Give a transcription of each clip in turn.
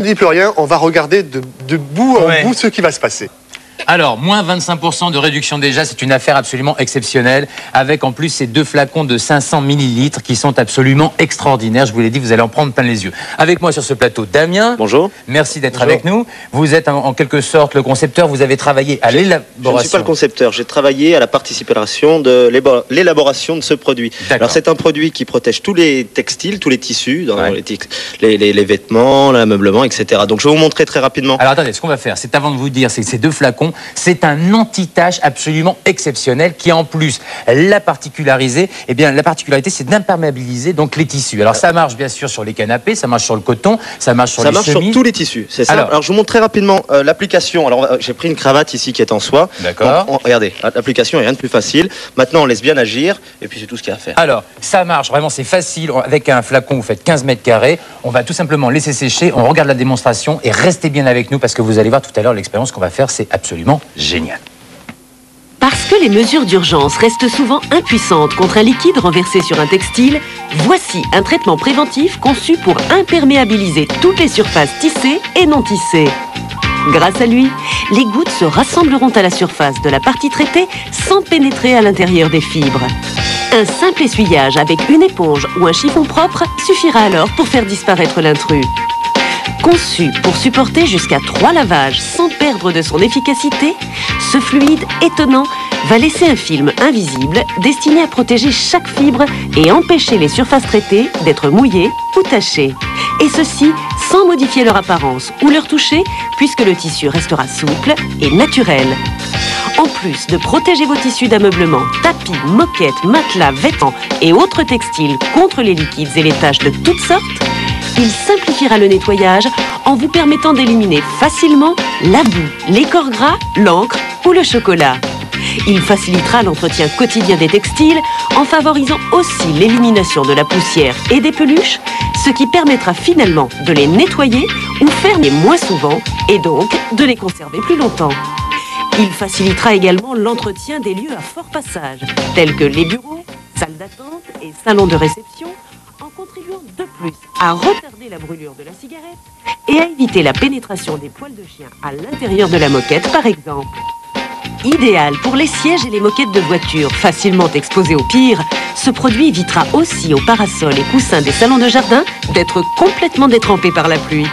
Ne dis plus rien, on va regarder de bout en bout ce qui va se passer. Alors, moins 25% de réduction déjà, c'est une affaire absolument exceptionnelle, avec en plus ces deux flacons de 500 millilitres qui sont absolument extraordinaires. Je vous l'ai dit, vous allez en prendre plein les yeux. Avec moi sur ce plateau, Damien. Bonjour. Merci d'être avec nous. Vous êtes en quelque sorte le concepteur, vous avez travaillé à l'élaboration. Je ne suis pas le concepteur, j'ai travaillé à la participation de l'élaboration de ce produit. Alors c'est un produit qui protège tous les textiles, tous les tissus, dans les vêtements, l'ameublement, etc. Donc je vais vous montrer très rapidement. Alors attendez, ce qu'on va faire, c'est avant de vous dire, c'est que ces deux flacons, c'est un anti-tache absolument exceptionnel qui en plus l'a particularisé. Eh bien, la particularité, c'est d'imperméabiliser donc les tissus. Alors ça marche bien sûr sur les canapés, ça marche sur le coton, ça marche sur les chemises. Ça marche sur tous les tissus, c'est ça. Alors je vous montre très rapidement l'application. Alors j'ai pris une cravate ici qui est en soie. D'accord. Regardez, l'application est rien de plus facile. Maintenant on laisse bien agir et puis c'est tout ce qu'il y a à faire. Alors ça marche, vraiment c'est facile. Avec un flacon, vous faites 15 mètres carrés. On va tout simplement laisser sécher, on regarde la démonstration et restez bien avec nous parce que vous allez voir tout à l'heure l'expérience qu'on va faire, c'est absolument génial. Parce que les mesures d'urgence restent souvent impuissantes contre un liquide renversé sur un textile, voici un traitement préventif conçu pour imperméabiliser toutes les surfaces tissées et non tissées. Grâce à lui, les gouttes se rassembleront à la surface de la partie traitée sans pénétrer à l'intérieur des fibres. Un simple essuyage avec une éponge ou un chiffon propre suffira alors pour faire disparaître l'intrus. Conçu pour supporter jusqu'à 3 lavages sans perdre de son efficacité, ce fluide étonnant va laisser un film invisible destiné à protéger chaque fibre et empêcher les surfaces traitées d'être mouillées ou tachées. Et ceci sans modifier leur apparence ou leur toucher, puisque le tissu restera souple et naturel. En plus de protéger vos tissus d'ameublement, tapis, moquettes, matelas, vêtements et autres textiles contre les liquides et les taches de toutes sortes, il simplifiera le nettoyage en vous permettant d'éliminer facilement la boue, les corps gras, l'encre ou le chocolat. Il facilitera l'entretien quotidien des textiles en favorisant aussi l'élimination de la poussière et des peluches, ce qui permettra finalement de les nettoyer ou fermer moins souvent et donc de les conserver plus longtemps. Il facilitera également l'entretien des lieux à fort passage, tels que les bureaux, salles d'attente et salons de réception, en contribuant de plus à retarder la brûlure de la cigarette et à éviter la pénétration des poils de chien à l'intérieur de la moquette, par exemple. Idéal pour les sièges et les moquettes de voiture, facilement exposés au pire, ce produit évitera aussi aux parasols et coussins des salons de jardin d'être complètement détrempés par la pluie.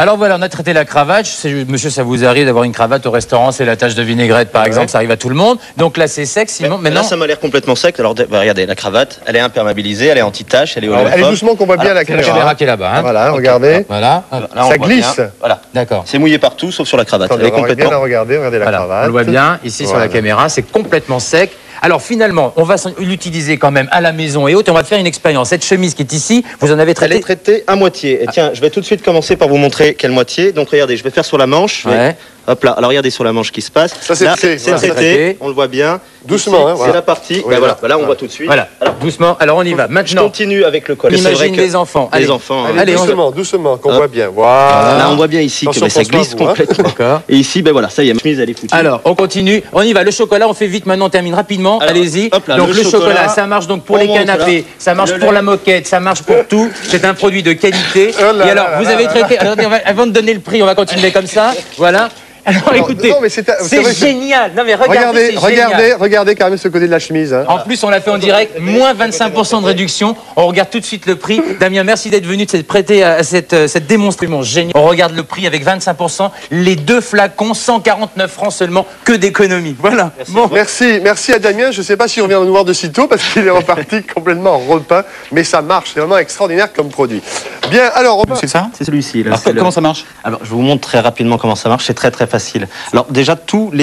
Alors voilà, on a traité la cravate. Monsieur, ça vous arrive d'avoir une cravate au restaurant, c'est la tache de vinaigrette par exemple, ça arrive à tout le monde. Donc là c'est sec, sinon maintenant... Là ça m'a l'air complètement sec. Alors regardez, la cravate, elle est imperméabilisée, elle est anti-tache, elle est oleophone. Elle est doucement qu'on voit bien la caméra. La caméra qui est là-bas. Hein. Voilà, regardez. Voilà. Là, ça glisse. Voilà. D'accord. C'est mouillé partout sauf sur la cravate. Attendez, elle est complètement... bien la regardez la cravate. On le voit bien ici sur la caméra, c'est complètement sec. Alors finalement, on va l'utiliser quand même à la maison et autres. On va faire une expérience. Cette chemise qui est ici, vous en avez traité? Elle est traitée à moitié. Et tiens, je vais tout de suite commencer par vous montrer quelle moitié. Donc regardez, je vais faire sur la manche. Hop là, alors regardez sur la manche qui se passe. Ça c'est traité, on le voit bien. Doucement, hein, c'est la partie. Oui, voilà, là on voit tout de suite. Voilà, alors, doucement. Alors on y va. Maintenant, je continue avec le col. Imagine les enfants. Les enfants. Allez, doucement, qu'on voit bien. Voilà. Là on voit bien ici que ça glisse complètement. Et ici, ben voilà, ça y est, ma chemise elle est foutue. Alors on continue, on y va. Le chocolat, on fait vite maintenant, on termine rapidement. Allez-y. Donc le chocolat, ça marche donc pour les canapés, ça marche pour la moquette, ça marche pour tout. C'est un produit de qualité. Et alors, vous avez traité. Avant de donner le prix, on va continuer comme ça. Voilà. Alors écoutez, c'est génial. Non mais regardez quand même ce côté de la chemise. Hein. En plus, on l'a fait en direct, moins 25% de réduction. On regarde tout de suite le prix. Damien, merci d'être venu, de s'être prêté à cette démonstration géniale. On regarde le prix avec 25%. Les deux flacons, 149 francs seulement, que d'économie. Voilà. Merci à Damien. Je ne sais pas si on vient de nous voir de sitôt parce qu'il est reparti complètement repeint, mais ça marche. C'est vraiment extraordinaire comme produit. Bien, alors c'est ça? C'est celui-ci. Comment ça marche? Alors je vous montre très rapidement comment ça marche. C'est très facile. Alors déjà tous les